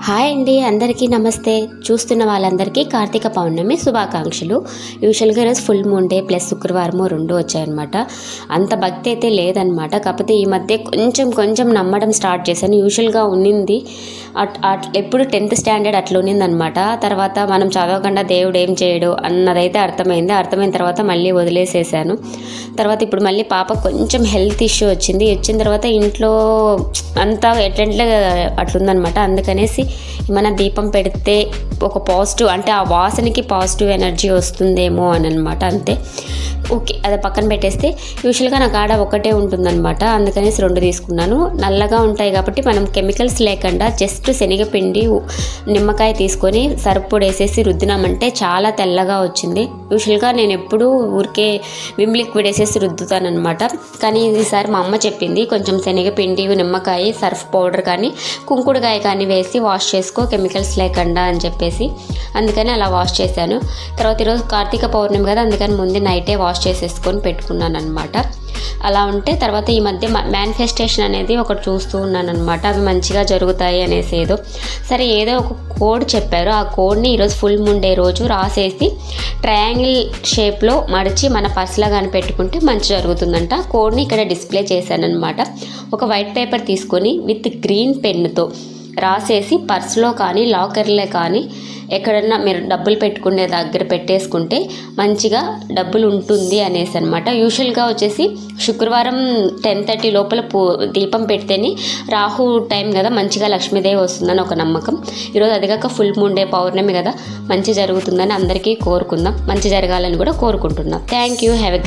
Hi అండి, అందరికీ నమస్తే. చూస్తున్న వాళ్ళందరికీ కార్తీక పౌర్ణమి శుభాకాంక్షలు. యూజువల్గా ఈరోజు ఫుల్ మూన్ డే ప్లస్ శుక్రవారము రెండు వచ్చాయన్నమాట. అంత భక్తి అయితే లేదనమాట. కాకపోతే ఈ మధ్య కొంచెం నమ్మడం స్టార్ట్ చేశాను. యూజువల్గా ఉన్నింది ఎప్పుడు 10th స్టాండర్డ్ అట్లా ఉన్నిందనమాట. తర్వాత మనం చదవకుండా దేవుడు ఏం చేయడు అన్నదైతే అర్థమైన తర్వాత మళ్ళీ వదిలేసేసాను. తర్వాత ఇప్పుడు మళ్ళీ పాప కొంచెం హెల్త్ ఇష్యూ వచ్చిన తర్వాత ఇంట్లో అంతా ఎట్లా అట్లుందనమాట. అందుకనేసి మన దీపం పెడితే ఒక పాజిటివ్, అంటే ఆ వాసనకి పాజిటివ్ ఎనర్జీ వస్తుందేమో అని అనమాట. అంతే, ఓకే, అది పక్కన పెట్టేస్తే యూజువల్గా నాకు ఆడ ఒకటే ఉంటుందన్నమాట. అందుకనేసి 2 తీసుకున్నాను. నల్లగా ఉంటాయి కాబట్టి మనం కెమికల్స్ లేకుండా జస్ట్ శనగపిండి, నిమ్మకాయ తీసుకొని సర్పొడి వేసేసి రుద్దినామంటే చాలా తెల్లగా వచ్చింది. యూజువల్గా నేను ఎప్పుడూ ఊరికే విమ్ లిక్విడ్ వేసేసి రుద్దుతానమాట. కానీ ఈసారి మా అమ్మ చెప్పింది, కొంచెం శనగపిండి, నిమ్మకాయ, సర్ఫ్ పౌడర్ కానీ కుంకుడుకాయ కానీ వేసి వాష్ చేసుకో కెమికల్స్ లేకుండా అని చెప్పేసి, అందుకని అలా వాష్ చేశాను. తర్వాత ఈరోజు కార్తీక పౌర్ణమి కదా, అందుకని ముందే నైటే వాష్ చేసేసుకొని పెట్టుకున్నాను అనమాట. అలా ఉంటే తర్వాత ఈ మధ్య మేనిఫెస్టేషన్ అనేది ఒకటి చూస్తూ ఉన్నాను అనమాట. అవి మంచిగా జరుగుతాయి అనేసి ఏదో ఒక కోడ్ చెప్పారు. ఆ కోడ్ని ఈరోజు ఫుల్ మూన్ డే రోజు రాసేసి ట్రయాంగిల్ షేప్లో మడిచి మన పర్స్లో కానీ పెట్టుకుంటే మంచి జరుగుతుందంట. కోడ్ని ఇక్కడ డిస్ప్లే చేశాను అనమాట. ఒక వైట్ పేపర్ తీసుకొని విత్ గ్రీన్ పెన్నుతో రాసేసి పర్స్లో కానీ లాకర్లో కానీ ఎక్కడన్నా మీరు డబ్బులు పెట్టుకునే దగ్గర పెట్టేసుకుంటే మంచిగా డబ్బులు ఉంటుంది అనేసి అనమాట. యూజువల్గా వచ్చేసి శుక్రవారం 10:30 లోపల దీపం పెడితేనే రాహు టైం కదా, మంచిగా లక్ష్మీదేవి వస్తుందని ఒక నమ్మకం. ఈరోజు అదిగాక ఫుల్ మూన్ డే పౌర్ణమి కదా, మంచి జరుగుతుందని అందరికీ కోరుకుందాం. మంచి జరగాలని కూడా కోరుకుంటున్నాం. Thank you. Have a